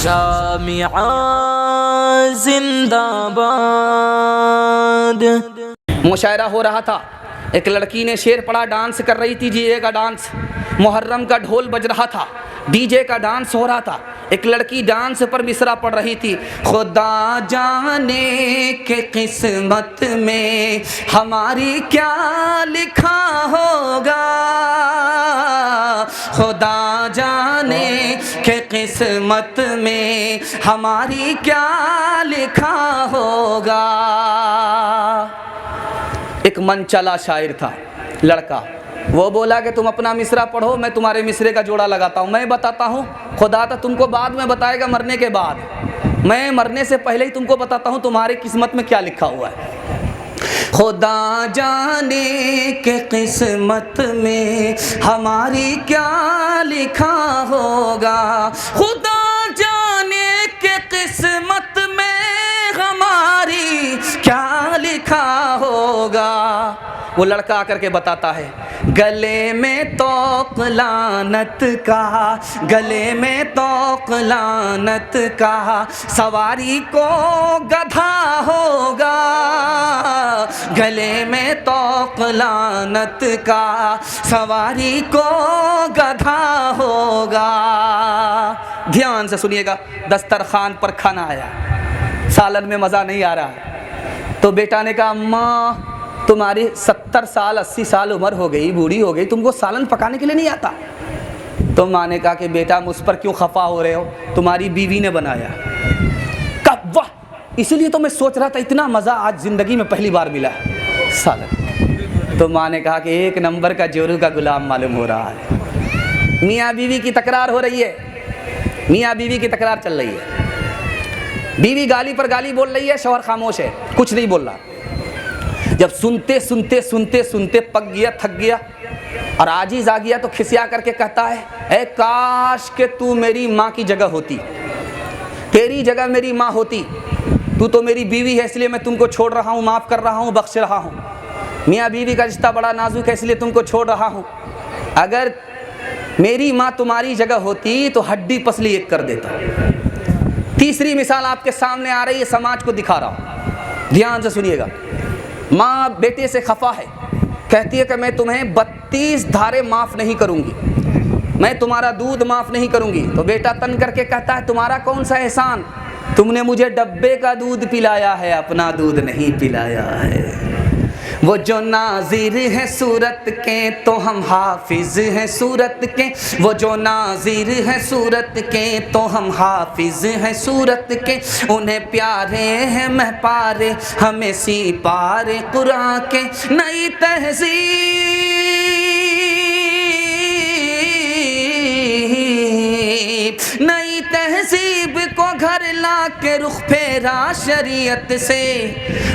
جامعہ زندہ باد۔ مشاعرہ ہو رہا تھا، ایک لڑکی نے شعر پڑھا، ڈانس کر رہی تھی، جی کا ڈانس، محرم کا ڈھول بج رہا تھا، ڈی جے کا ڈانس ہو رہا تھا، ایک لڑکی ڈانس پر مصرع پڑھ رہی تھی، خدا جانے کہ قسمت میں ہماری کیا لکھا ہوگا، خدا جانے کہ قسمت میں ہماری کیا لکھا ہوگا۔ ایک من چلا شاعر تھا لڑکا، وہ بولا کہ تم اپنا مصرع پڑھو، میں تمہارے مصرعے کا جوڑا لگاتا ہوں، میں بتاتا ہوں، خدا تو تم کو بعد میں بتائے گا مرنے کے بعد، میں مرنے سے پہلے ہی تم کو بتاتا ہوں تمہاری قسمت میں کیا لکھا ہوا ہے۔ خدا جانے کہ قسمت میں ہماری کیا لکھا ہوگا، خدا جانے کہ قسمت میں ہماری کیا لکھا ہوگا۔ وہ لڑکا آ کر کے بتاتا ہے، گلے میں طوق لعنت کا، گلے میں طوق لعنت کا، سواری کو گدھا ہوگا، گلے میں طوق لعنت کا، سواری کو گدھا ہوگا۔ دھیان سے سنیے گا، دسترخوان پر کھانا آیا، سالن میں مزہ نہیں آ رہا ہے، تو بیٹا نے کہا اماں تمہاری 70 سال 80 سال عمر ہو گئی، بوڑھی ہو گئی، تم کو سالن پکانے کے لیے نہیں آتا؟ تو ماں نے کہا کہ بیٹا مجھ پر کیوں خفا ہو رہے ہو، تمہاری بیوی نے بنایا۔ کہا واہ، اسی لیے تو میں سوچ رہا تھا اتنا مزہ آج زندگی میں پہلی بار ملا ہے سالن۔ تو ماں نے کہا کہ ایک نمبر کا جورو کا غلام معلوم ہو رہا ہے۔ میاں بیوی کی تکرار ہو رہی ہے، میاں بیوی کی تکرار چل رہی ہے، بیوی گالی پر گالی بول رہی ہے، شوہر خاموش ہے، کچھ نہیں بول رہا۔ جب سنتے سنتے سنتے سنتے پک گیا، تھک گیا اور عاجز آ گیا، تو کھسیا کر کے کہتا ہے اے کاش کہ تو میری ماں کی جگہ ہوتی، تیری جگہ میری ماں ہوتی، تو میری بیوی ہے اس لیے میں تم کو چھوڑ رہا ہوں، معاف کر رہا ہوں، بخش رہا ہوں، میاں بیوی کا رشتہ بڑا نازک ہے اس لیے تم کو چھوڑ رہا ہوں، اگر میری ماں تمہاری جگہ ہوتی تو ہڈی پسلی ایک کر دیتا۔ تیسری مثال آپ کے سامنے آ رہی ہے، سماج کو دکھا رہا ہوں، دھیان سے سنیے گا۔ ماں بیٹے سے خفا ہے، کہتی ہے کہ میں تمہیں 32 دھارے معاف نہیں کروں گی، میں تمہارا دودھ معاف نہیں کروں گی۔ تو بیٹا تن کر کے کہتا ہے تمہارا کون سا احسان، تم نے مجھے ڈبے کا دودھ پلایا ہے، اپنا دودھ نہیں پلایا ہے۔ وہ جو ناظر ہے صورت کے تو ہم حافظ ہیں صورت کے، وہ جو ناظر ہے صورت کے تو ہم حافظ ہیں صورت کے، انہیں پیارے ہیں مہپارے ہمیں سی پارے قرآن کے، نئی تہذیب کو گھر لا کے رخ پھیرا شریعت سے،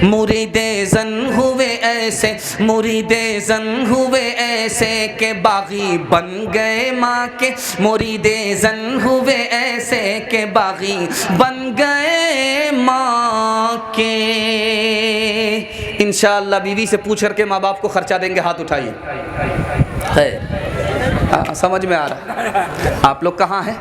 مرید زن ہوئے ایسے، مرید زن ہوئے ایسے کہ باغی بن گئے ماں کے، مرید زن ہوئے ایسے کہ باغی بن گئے ماں کے۔ انشاءاللہ بیوی سے پوچھ کر کے ماں باپ کو خرچہ دیں گے، ہاتھ اٹھائیے۔ ہے سمجھ میں آ رہا؟ آپ لوگ کہاں ہیں؟